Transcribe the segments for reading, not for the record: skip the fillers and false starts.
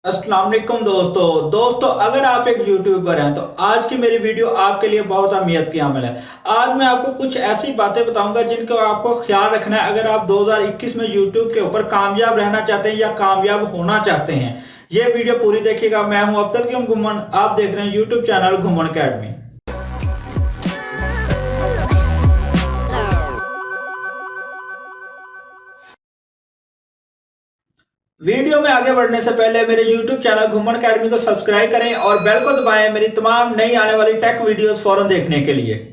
अस्सलाम वालेकुम दोस्तों अगर आप एक यूट्यूबर हैं तो आज की मेरी वीडियो आपके लिए बहुत अहमियत की हामिल है। आज मैं आपको कुछ ऐसी बातें बताऊंगा जिनको आपको ख्याल रखना है अगर आप 2021 में यूट्यूब के ऊपर कामयाब रहना चाहते हैं या कामयाब होना चाहते हैं। ये वीडियो पूरी देखिएगा। मैं हूं अब्दुल किम घुमन, आप देख रहे हैं यूट्यूब चैनल घुमन अकेडमी। वीडियो में आगे बढ़ने से पहले मेरे YouTube चैनल घुमन अकेडमी को सब्सक्राइब करें और बेल को दबाएं मेरी तमाम नई आने वाली टेक वीडियोस फौरन देखने के लिए।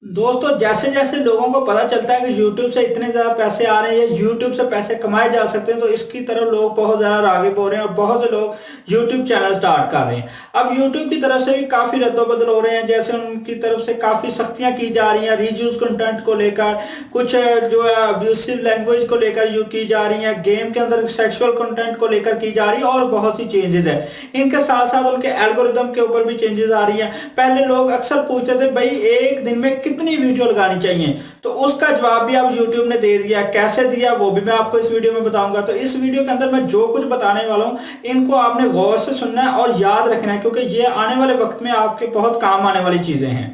दोस्तों जैसे जैसे लोगों को पता चलता है कि YouTube से इतने ज्यादा पैसे आ रहे हैं या YouTube से पैसे कमाए जा सकते हैं तो इसकी तरफ लोग बहुत ज्यादा आगे बढ़ रहे हैं और बहुत से लोग YouTube चैनल स्टार्ट कर रहे हैं। अब YouTube की तरफ से भी काफी रद्दोबदल हो रहे हैं, जैसे उनकी तरफ से काफी सख्तियां की जा रही हैं रीयूज कंटेंट को लेकर, कुछ जो है अब्यूसिव लैंग्वेज को लेकर की जा रही है, गेम के अंदर सेक्सुअल कंटेंट को लेकर की जा रही है और बहुत सी चेंजेस है। इनके साथ साथ उनके एल्गोरिदम के ऊपर भी चेंजेस आ रही है। पहले लोग अक्सर पूछते थे भाई एक दिन में कितनी वीडियो लगानी चाहिए, तो उसका जवाब भी अब YouTube ने दे दिया। कैसे दिया वो भी मैं आपको इस वीडियो में बताऊंगा। तो इस वीडियो के अंदर मैं जो कुछ बताने वाला हूं इनको आपने गौर से सुनना है और याद रखना है, क्योंकि ये आने वाले वक्त में आपके बहुत काम आने वाली चीजें हैं।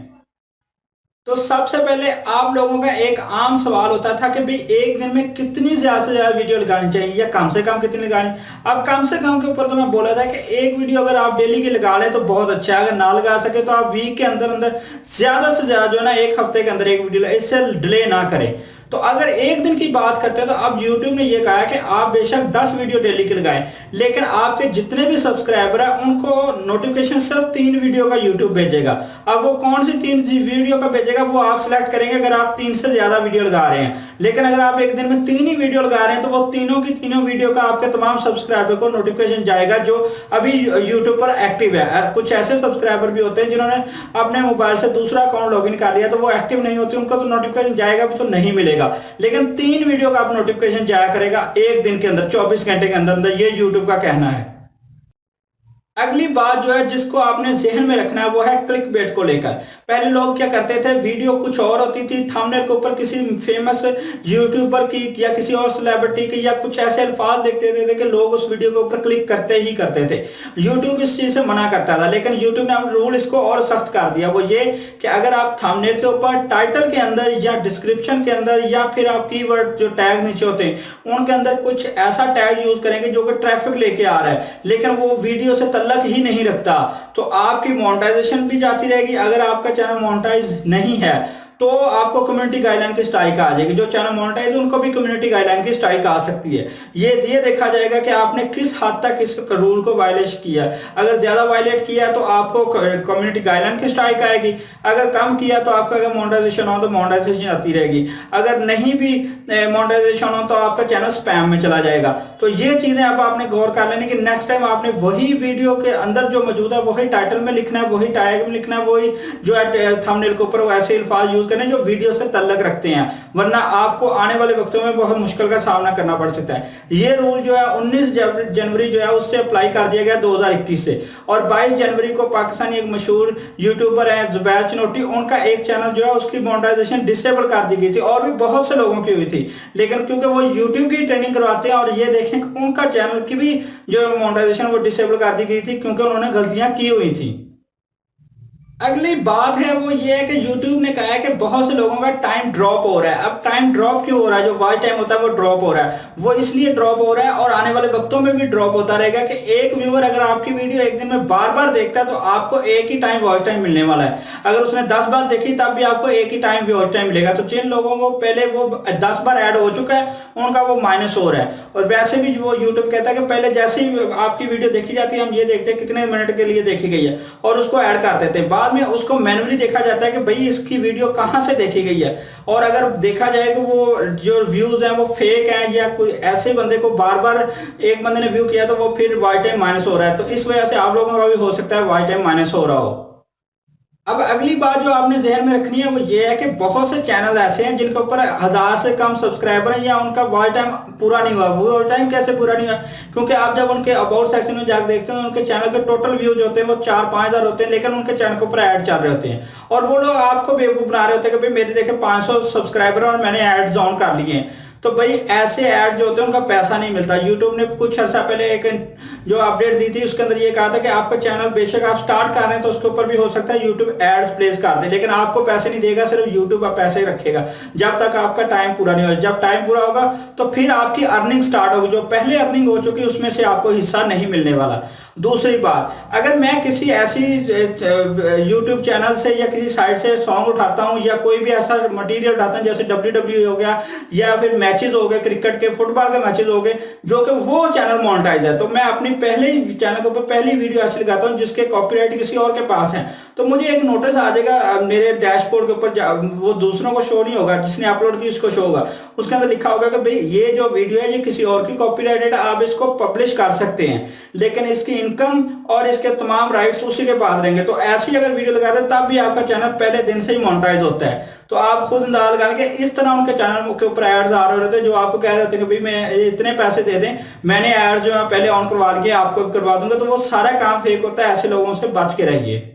तो सबसे पहले आप लोगों का एक आम सवाल होता था कि भाई एक दिन में कितनी ज्यादा से ज्यादा वीडियो लगानी चाहिए या कम से कम कितनी लगानी। अब कम से कम के ऊपर तो मैं बोला था कि एक वीडियो अगर आप डेली की लगा लें तो बहुत अच्छा है, अगर ना लगा सके तो आप वीक के अंदर अंदर ज्यादा से ज्यादा जो है ना एक हफ्ते के अंदर एक वीडियो, इससे डिले ना करें। तो अगर एक दिन की बात करते हैं तो अब YouTube ने यह कहा है कि आप बेशक 10 वीडियो डेली की लगाएं, लेकिन आपके जितने भी सब्सक्राइबर हैं उनको नोटिफिकेशन सिर्फ 3 वीडियो का YouTube भेजेगा। अब वो कौन सी 3 वीडियो का भेजेगा वो आप सिलेक्ट करेंगे अगर आप 3 से ज्यादा वीडियो लगा रहे हैं। लेकिन अगर आप एक दिन में 3 ही वीडियो लगा रहे हैं तो वो तीनों की तीनों वीडियो का आपके तमाम सब्सक्राइबर को नोटिफिकेशन जाएगा जो अभी YouTube पर एक्टिव है। कुछ ऐसे सब्सक्राइबर भी होते हैं जिन्होंने अपने मोबाइल से दूसरा अकाउंट लॉगिन कर लिया तो वो एक्टिव नहीं होते, उनको तो नोटिफिकेशन जाएगा भी तो नहीं मिलेगा। लेकिन 3 वीडियो का आप नोटिफिकेशन जाया करेगा एक दिन के अंदर, 24 घंटे के अंदर अंदर, ये YouTube का कहना है। अगली बात जो है जिसको आपने जहन में रखना है वो है क्लिक बेट को लेकर। पहले लोग क्या करते थे, वीडियो कुछ और होती थी, थंबनेल के ऊपर किसी फेमस यूट्यूबर की या किसी और सेलिब्रिटी की या कुछ ऐसे अल्फाज लिख देते थे कि लोग उस वीडियो के ऊपर क्लिक करते ही करते थे। यूट्यूब इस चीज से मना करता था, लेकिन यूट्यूब ने अब रूल इसको और सख्त कर दिया। वो ये कि अगर आप थंबनेल के ऊपर, टाइटल के अंदर या डिस्क्रिप्शन के अंदर या फिर आप कीवर्ड जो टैग नीचे होते हैं उनके अंदर कुछ ऐसा टैग यूज करेंगे जो कि ट्रैफिक लेके आ रहा है लेकिन वो वीडियो से तल्लक ही नहीं रखता, तो आपकी मोनेटाइजेशन भी जाती रहेगी। अगर आपका चैनल मोनेटाइज नहीं है तो आपको कम्युनिटी गाइडलाइन की स्ट्राइक आ जाएगी। जो चैनल मोनेटाइज है उनको भी कम्युनिटी गाइडलाइन की स्ट्राइक आ सकती है। ये देखा जाएगा कि आपने किस हद तक इस रूल को वायलेट किया। अगर ज्यादा वायलेट किया तो आपको कम्युनिटी गाइडलाइन की स्ट्राइक आएगी, अगर कम किया तो आपका अगर मोनेटाइजेशन हो तो मोनेटाइजेशन आती रहेगी, अगर नहीं भी मोनेटाइजेशन हो तो आपका चैनल स्पैम में चला जाएगा। तो ये चीजें अब आपने गौर कर लेनी कि नेक्स्ट टाइम आपने वही वीडियो के अंदर जो मौजूद है वही टाइटल में लिखना है, वही टैग में लिखना है, वही जो है थंबनेल के ऊपर वैसे अल्फाज यूज करने जो वीडियो से ताल्लुक रखते हैं, वरना आपको आने वाले वक्तों में बहुत मुश्किल का सामना करना पड़ सकता है। ये रूल जो है 19 जनवरी जो है उससे अप्लाई कर दिया गया 2021 से, और 22 जनवरी को पाकिस्तानी एक मशहूर यूट्यूबर है जुबैर चनोटी, उनका एक चैनल जो है उसकी मोनेटाइजेशन डिसेबल कर दी गई थी और भी बहुत से लोगों की हुई थी। लेकिन क्योंकि वो यूट्यूब की ट्रेनिंग करवाते हैं और ये देखें कि उनका चैनल की भी जो मोनेटाइजेशन वो डिसेबल कर दी गई थी क्योंकि उन्होंने गलतियां की हुई थी। अगली बात है वो ये है कि YouTube ने कहा है कि बहुत से लोगों का टाइम ड्रॉप हो रहा है। अब टाइम ड्रॉप क्यों हो रहा है, जो वॉच टाइम होता है वो ड्रॉप हो रहा है, वो इसलिए ड्रॉप हो रहा है और आने वाले वक्तों में भी ड्रॉप होता रहेगा कि एक व्यूअर अगर आपकी वीडियो एक दिन में बार बार देखता है तो आपको एक ही टाइम वॉच टाइम मिलने वाला है। अगर उसने 10 बार देखी तब भी आपको एक ही टाइम वॉच टाइम मिलेगा। तो जिन लोगों को पहले वो 10 बार ऐड हो चुका है उनका वो माइनस हो रहा है। और वैसे भी वो यूट्यूब कहता है कि पहले जैसे ही आपकी वीडियो देखी जाती है हम ये देखते हैं कितने मिनट के लिए देखी गई है और उसको ऐड कर देते हैं। बाद में उसको मैनुअली देखा जाता है कि भाई इसकी वीडियो कहां से देखी गई है, और अगर देखा जाए कि वो जो व्यूज हैं वो फेक हैं या कोई ऐसे बंदे को बार बार एक बंदे ने व्यू किया तो वो फिर वॉच टाइम माइनस हो रहा है। तो इस वजह से आप लोगों का भी हो सकता है वॉच टाइम माइनस हो रहा हो। अब अगली बात जो आपने जहन में रखनी है वो ये है कि बहुत से चैनल ऐसे हैं जिनके ऊपर 1000 से कम सब्सक्राइबर हैं या उनका वॉच टाइम पूरा नहीं हुआ। वॉच टाइम कैसे पूरा नहीं हुआ, क्योंकि आप जब उनके अबाउट सेक्शन में जाकर देखते हैं उनके चैनल के टोटल व्यूज होते हैं वो 4-5 हजार होते हैं, लेकिन उनके चैनल के ऊपर ऐड चल रहे होते हैं और वो लोग आपको बेवकूफ बना रहे होते हैं कि भाई मेरे देखे 500 सब्सक्राइबर और मैंने ऐड ऑन कर लिए हैं। तो भाई ऐसे ऐड जो होते हैं उनका पैसा नहीं मिलता। यूट्यूब ने कुछ अर्सा पहले एक जो अपडेट दी थी उसके अंदर ये कहा था कि आपका चैनल बेशक आप स्टार्ट कर रहे हैं तो उसके ऊपर भी हो सकता है यूट्यूब एड्स प्लेस कर दे, लेकिन आपको पैसे नहीं देगा, सिर्फ यूट्यूब आप पैसे रखेगा जब तक आपका टाइम पूरा नहीं हो। जब टाइम पूरा होगा तो फिर आपकी अर्निंग स्टार्ट होगी, जो पहले अर्निंग हो चुकी उसमें से आपको हिस्सा नहीं मिलने वाला। दूसरी बात, अगर मैं किसी ऐसी YouTube चैनल से या किसी साइट से सॉन्ग उठाता हूं या कोई भी ऐसा मटेरियल उठाता हूं जैसे WWE हो गया या फिर मैचेस हो गए, क्रिकेट के, फुटबॉल के मैचेस हो गए, जो कि वो चैनल मोनेटाइज है, तो मैं अपनी पहले ही चैनल के ऊपर पहली वीडियो ऐसी लगाता हूं जिसके कॉपीराइट किसी और के पास है, तो मुझे एक नोटिस आ जाएगा मेरे डैशबोर्ड के ऊपर, वो दूसरों को शो नहीं होगा, जिसने अपलोड की उसको शो होगा। उसके अंदर लिखा होगा कि भाई ये जो वीडियो है ये किसी और की कॉपीराइटेड है, आप इसको पब्लिश कर सकते हैं, लेकिन इसकी इनकम और इसके तमाम राइट्स उसी के पास रहेंगे। तो ऐसी अगर वीडियो लगाते हैं तब भी आपका चैनल पहले दिन से ही मोनेटाइज होता है। तो आप खुद अंदाज लगा के इस तरह उनके चैनल के ऊपर एड्स आ रहे होते हैं जो आपको कह रहे होते हैं कि भाई मैं इतने पैसे दे दें, मैंने एड्स जो है पहले ऑन करवा लिए, आपको करवा दूंगा, तो वो सारा काम फेक होता है। ऐसे लोगों से बच के रहिए।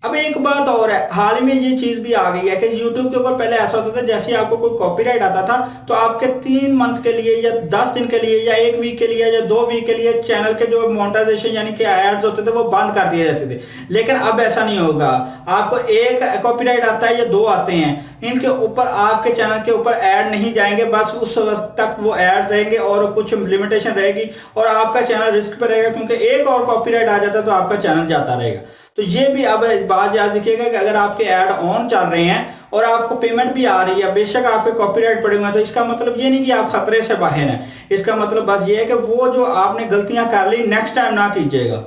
अब एक बात और है, हाल में ये चीज भी आ गई है कि YouTube के ऊपर पहले ऐसा होता था जैसे आपको कोई कॉपीराइट आता था तो आपके 3 मंथ के लिए या 10 दिन के लिए या 1 वीक के लिए या 2 वीक के लिए चैनल के जो मोनेटाइजेशन यानी कि एड्स होते थे वो बंद कर दिए जाते थे। लेकिन अब ऐसा नहीं होगा, आपको एक कॉपीराइट आता है या 2 आते हैं, इनके ऊपर आपके चैनल के ऊपर ऐड नहीं जाएंगे, बस उस वक्त तक वो ऐड रहेंगे और कुछ लिमिटेशन रहेगी और आपका चैनल रिस्क पर रहेगा, क्योंकि एक और कॉपीराइट आ जाता है तो आपका चैनल जाता रहेगा। तो ये भी अब बात याद रखिएगा कि अगर आपके ऐड ऑन चल रहे हैं और आपको पेमेंट भी आ रही है, बेशक आपके कॉपीराइट पड़े हुए हैं, तो इसका मतलब ये नहीं कि आप खतरे से बाहर हैं। इसका मतलब बस ये है कि वो जो आपने गलतियां कर ली नेक्स्ट टाइम ना कीजिएगा।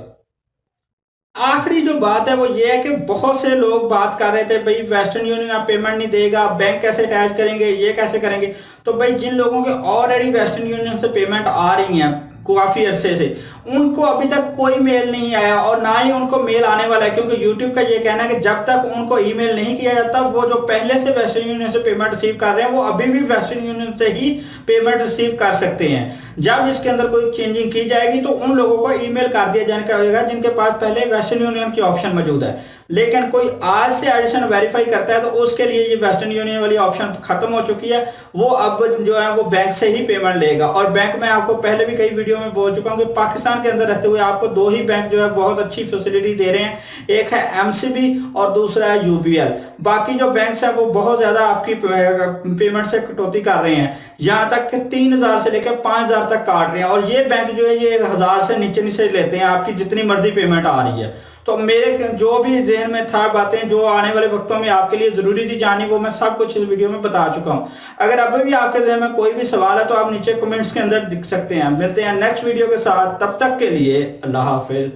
आखिरी जो बात है वो ये है कि बहुत से लोग बात कर रहे थे भाई वेस्टर्न यूनियन आप पेमेंट नहीं देगा, बैंक कैसे अटैच करेंगे, ये कैसे करेंगे। तो भाई जिन लोगों के ऑलरेडी वेस्टर्न यूनियन से पेमेंट आ रही है काफी अरसे से, उनको अभी तक कोई मेल नहीं आया और ना ही उनको मेल आने वाला है, क्योंकि YouTube का ये कहना है कि जब तक उनको ईमेल नहीं किया जाता वो जो पहले से वेस्टर्न यूनियन से पेमेंट रिसीव कर रहे हैं वो अभी भी वेस्टर्न यूनियन से ही पेमेंट रिसीव कर सकते हैं। जब इसके अंदर कोई चेंजिंग की जाएगी तो उन लोगों को ईमेल कर दिया जाएगा जिनके पास पहले वेस्टर्न यूनियन की ऑप्शन मौजूद है। लेकिन कोई आज से एडिशन वेरीफाई करता है तो उसके लिए ये वेस्टर्न यूनियन वाली ऑप्शन खत्म हो चुकी है, वो अब जो है वो बैंक से ही पेमेंट लेगा। और बैंक में आपको पहले भी कई वीडियो में बोल चुका हूं कि पाकिस्तान के अंदर रहते हुए आपको 2 ही बैंक जो है बहुत अच्छी फैसिलिटी दे रहे हैं, एक है MCB और दूसरा है UBL। बाकी जो बैंक्स है वो बहुत ज्यादा आपकी पेमेंट से कटौती कर रहे हैं, यहाँ तक कि 3000 से लेकर 5000 तक काट रहे हैं, और ये बैंक जो है ये 1000 से नीचे लेते हैं, आपकी जितनी मर्जी पेमेंट आ रही है। तो मेरे जो भी ज़हन में था बातें जो आने वाले वक्तों में आपके लिए जरूरी थी जानी, वो मैं सब कुछ इस वीडियो में बता चुका हूं। अगर अभी भी आपके ज़हन में कोई भी सवाल है तो आप नीचे कमेंट्स के अंदर लिख सकते हैं। मिलते हैं नेक्स्ट वीडियो के साथ, तब तक के लिए अल्लाह हाफिज।